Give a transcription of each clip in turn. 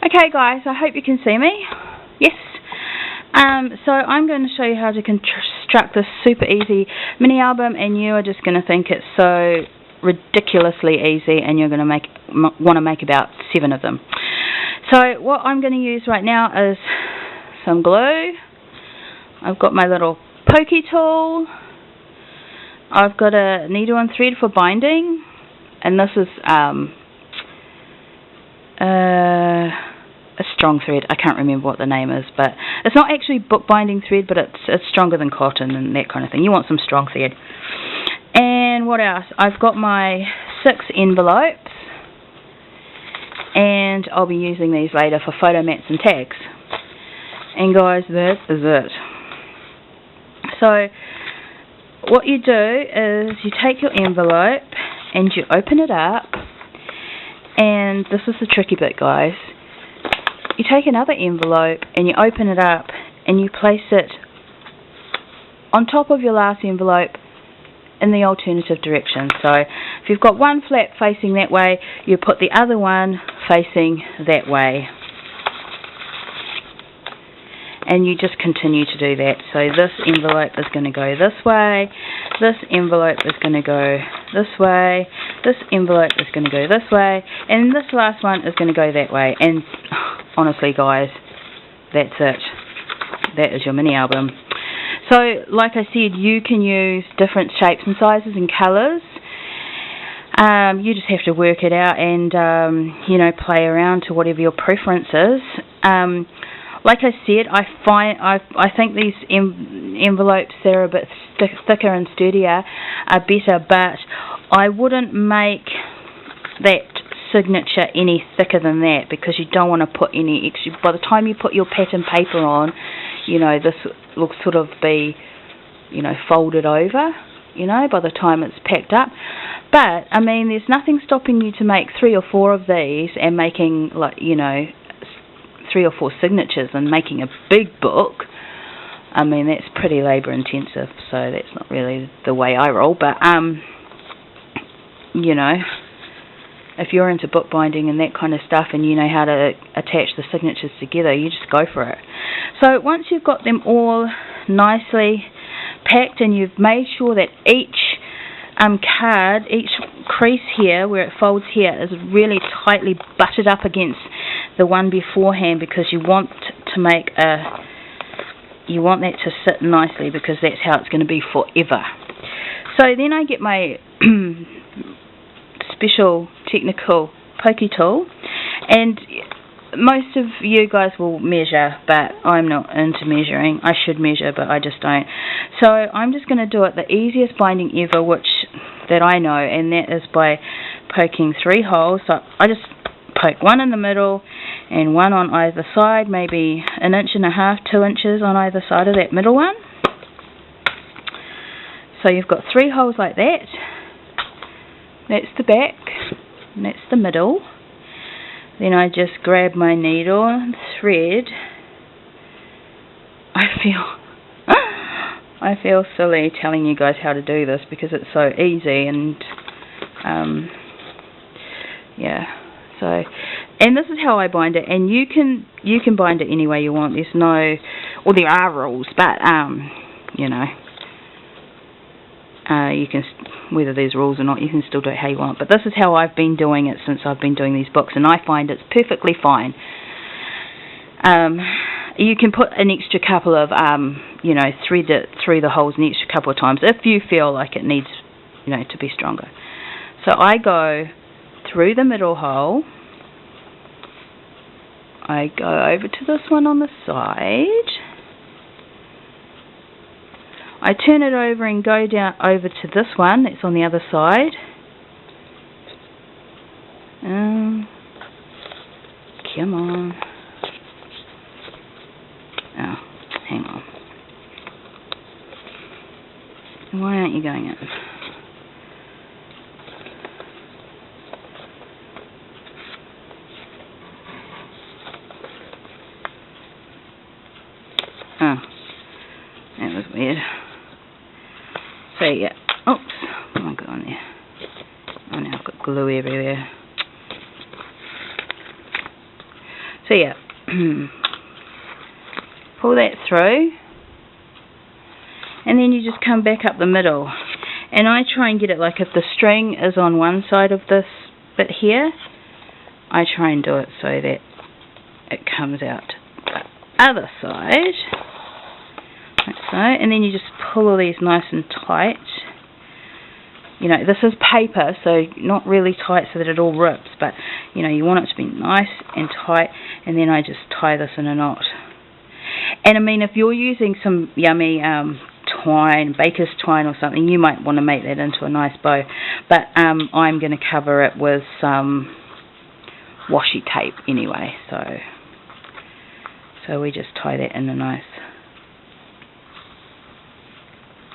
Okay guys, I hope you can see me. Yes. So I'm going to show you how to construct this super easy mini album, and you are just going to think it's so ridiculously easy, and you're going to want to make about 7 of them. So what I'm going to use right now is some glue. I've got my little pokey tool. I've got a needle and thread for binding, and this is a strong thread. I can't remember what the name is, but it's not actually bookbinding thread, but it's stronger than cotton and that kind of thing. You want some strong thread. And what else? I've got my 6 envelopes, and I'll be using these later for photo mats and tags. And guys, that is it. So what you do is you take your envelope and you open it up, and this is the tricky bit, guys. You take another envelope and you open it up and you place it on top of your last envelope in the alternative direction. So if you've got one flap facing that way, you put the other one facing that way. And you just continue to do that. So this envelope is going to go this way, this envelope is going to go this way, this envelope is going to go this way, and this last one is going to go that way. And honestly guys, that's it. That is your mini album. So like I said, you can use different shapes and sizes and colours. You just have to work it out and play around to whatever your preference is. Like I said, I think these envelopes that are a bit thicker and sturdier are better, but I wouldn't make that signature any thicker than that, because you don't want to put any extra. By the time you put your pattern paper on, this will sort of be, folded over, by the time it's packed up. But, I mean, there's nothing stopping you to make 3 or 4 of these and making, 3 or 4 signatures and making a big book. I mean, that's pretty labour intensive, so that's not really the way I roll. But if you're into bookbinding and that kind of stuff, and you know how to attach the signatures together, you just go for it. So once you've got them all nicely packed, and you've made sure that each card, each crease here where it folds here, is really tightly butted up against the one beforehand, because you want that to sit nicely, because that's how it's going to be forever. So then I get my special technical pokey tool, and most of you guys will measure, but I'm not into measuring. I should measure, but I just don't. So I'm just going to do it the easiest binding ever, that I know, and that is by poking 3 holes. So I just poke 1 in the middle and 1 on either side, maybe 1.5 inches, 2 inches on either side of that middle one. So you've got 3 holes like that. That's the back, and that's the middle. Then I just grab my needle and thread. I feel silly telling you guys how to do this, because it's so easy, and so, and this is how I bind it, and you can bind it any way you want. There's no, well, there are rules, but you can, whether there's rules or not, you can still do it how you want. But this is how I've been doing it since I've been doing these books, and I find it's perfectly fine. You can put an extra couple of, thread it through the holes an extra couple of times if you feel like it needs, to be stronger. So I go through the middle hole. I go over to this one on the side. I turn it over and go down over to this one that's on the other side. Come on. Oh, hang on. Why aren't you going in? Oh, that was weird. So yeah, oops, what am I got on there? Oh, now I've got glue everywhere. So yeah, pull that through, and then you just come back up the middle. And I try and get it like if the string is on one side of this bit here, I try and do it so that it comes out the other side, like so. And then you just pull all these nice and tight. You know, this is paper, so not really tight so that it all rips, but you know, you want it to be nice and tight. And then I just tie this in a knot. And I mean, if you're using some yummy twine, baker's twine or something, you might want to make that into a nice bow, but I'm going to cover it with some washi tape anyway, so we just tie that in a nice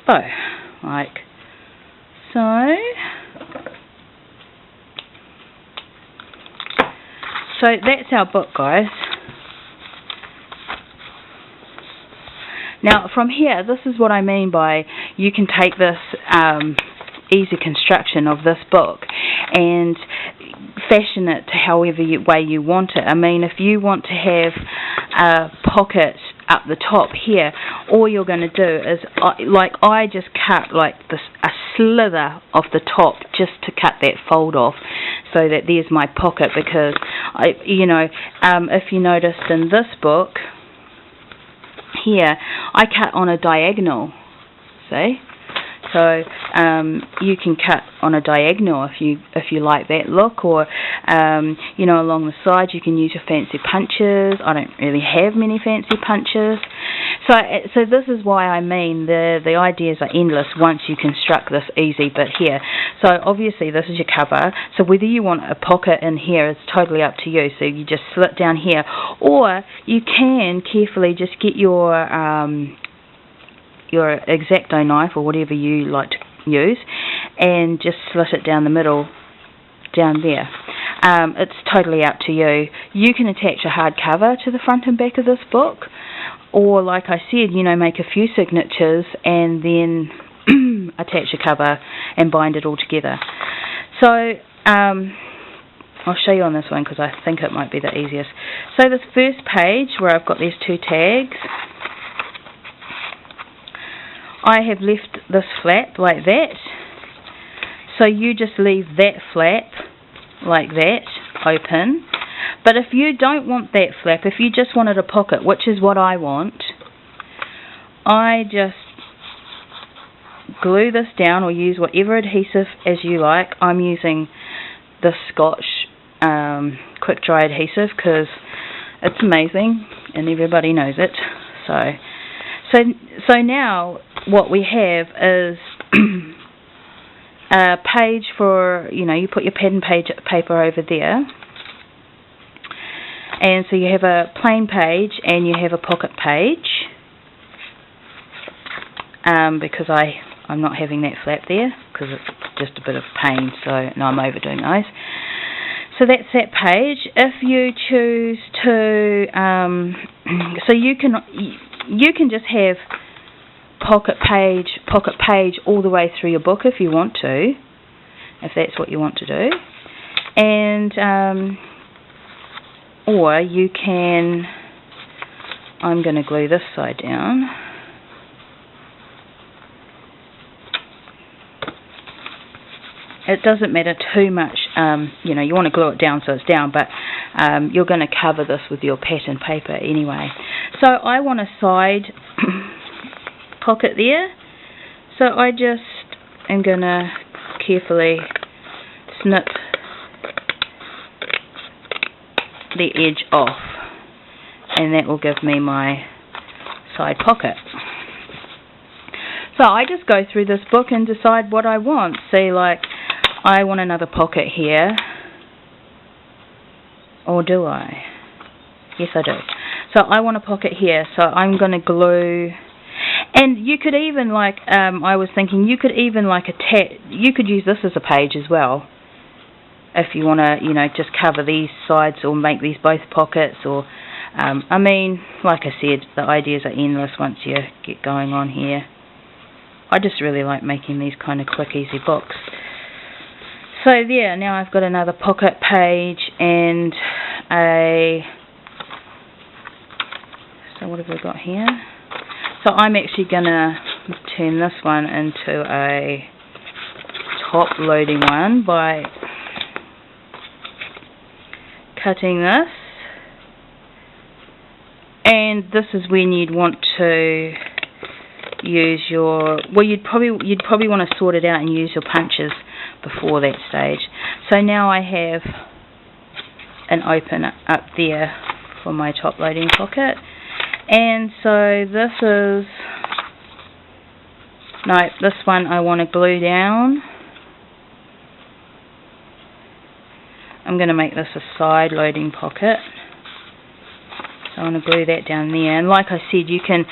bow, like so. So that's our book, guys. Now from here, this is what I mean by you can take this easy construction of this book and fashion it to however way you want it. I mean, if you want to have a pocket up the top here, all you're going to do is, like I just cut like this, a slither off the top just to cut that fold off so that there's my pocket, because if you noticed in this book here, I cut on a diagonal, see? So you can cut on a diagonal if you like that look, or along the side you can use your fancy punches. I don't really have many fancy punches, so this is why I mean the ideas are endless once you construct this easy bit here. So obviously this is your cover, so whether you want a pocket in here is totally up to you. So you just slit down here, or you can carefully just get your X-Acto knife or whatever you like to use and just slit it down the middle down there. It's totally up to you. You can attach a hard cover to the front and back of this book, or like I said, make a few signatures and then attach a cover and bind it all together. So I'll show you on this one because I think it might be the easiest. So this first page where I've got these two tags, I have left this flap like that, so you just leave that flap like that open. But if you don't want that flap, if you just wanted a pocket, which is what I want, I just glue this down or use whatever adhesive as you like. I'm using the Scotch quick dry adhesive because it's amazing and everybody knows it. So now what we have is a page for, you put your pen and paper over there, and so you have a plain page and you have a pocket page, because I'm not having that flap there because it's just a bit of pain, so no, I'm overdoing those. So that's that page. If you choose to, so you can just have pocket page all the way through your book if you want to, if that's what you want to do, and or you can, I'm going to glue this side down, it doesn't matter too much, you want to glue it down so it's down, but you're going to cover this with your pattern paper anyway. So I want a side pocket there, so I just am going to carefully snip the edge off, and that will give me my side pocket. So I just go through this book and decide what I want. See, like, I want another pocket here, or do I? Yes, I do. So I want a pocket here, so I'm going to glue. And you could even, like, I was thinking, you could even, like, you could use this as a page as well, if you want to, just cover these sides or make these both pockets, or, I mean, like I said, the ideas are endless once you get going on here. I just really like making these kind of quick, easy books. So there, now I've got another pocket page and a what have we got here? So I'm actually going to turn this one into a top loading one by cutting this. And this is when you'd want to use your, well, you'd probably want to sort it out and use your punches before that stage. So now I have an open up there for my top loading pocket. And so this is, no, this one I want to glue down. I'm going to make this a side loading pocket. So I want to glue that down there. And like I said, you can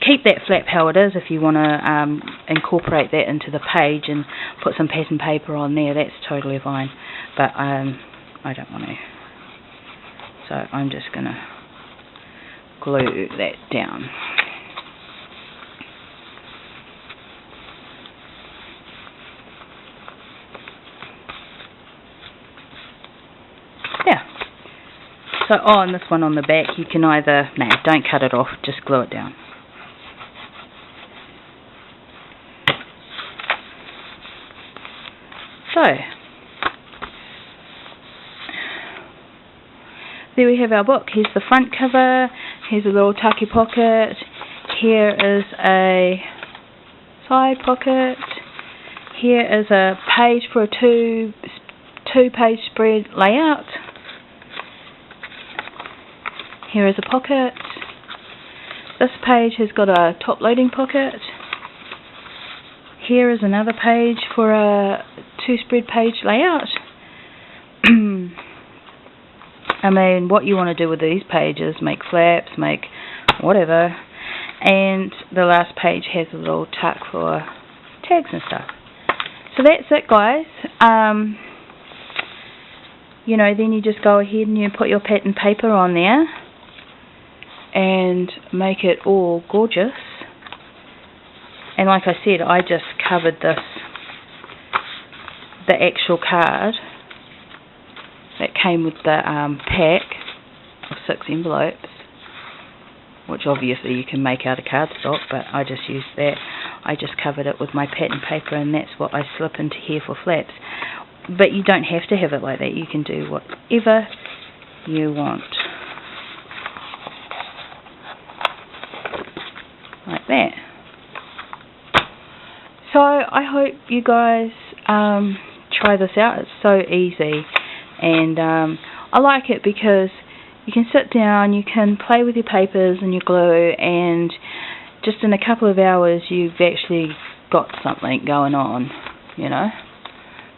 keep that flap how it is if you want to incorporate that into the page and put some pattern paper on there. That's totally fine. But I don't want to. So I'm just going to glue that down. Yeah. So, and this one on the back, you can either, no, don't cut it off, just glue it down. So, there we have our book. Here's the front cover, here's a little tucky pocket, here is a side pocket, here is a page for a two-page spread layout, here is a pocket, this page has got a top loading pocket, here is another page for a two-spread page layout. I mean, what you want to do with these pages, make flaps, make whatever, and the last page has a little tuck for tags and stuff. So that's it, guys. You know, then you just go ahead and you put your pattern paper on there and make it all gorgeous. And like I said, I just covered this, the actual card that came with the pack of 6 envelopes, which obviously you can make out of cardstock, but I just used that. I just covered it with my pattern paper, and that's what I slip into here for flaps. But you don't have to have it like that. You can do whatever you want. Like that. So I hope you guys try this out. It's so easy. And I like it because you can sit down, you can play with your papers and your glue, and just in a couple of hours you've actually got something going on, you know.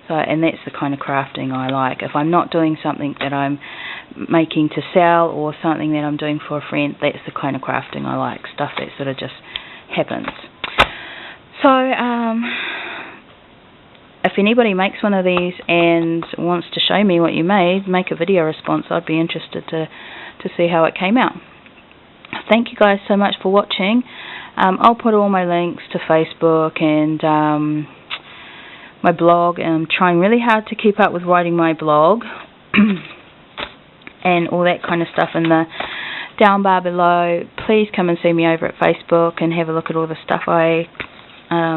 So, and that's the kind of crafting I like. If I'm not doing something that I'm making to sell or something that I'm doing for a friend, that's the kind of crafting I like, stuff that sort of just happens. So, if anybody makes one of these and wants to show me what you made, make a video response. I'd be interested to see how it came out. Thank you guys so much for watching. I'll put all my links to Facebook and my blog. I'm trying really hard to keep up with writing my blog and all that kind of stuff in the down bar below. Please come and see me over at Facebook and have a look at all the stuff I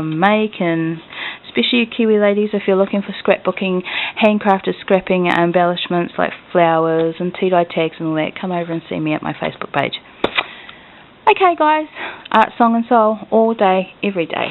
make, and especially you Kiwi ladies, if you're looking for scrapbooking, handcrafted scrapping embellishments like flowers and tea-dye tags and all that, come over and see me at my Facebook page. Okay guys, Art, Song and Soul, all day, every day.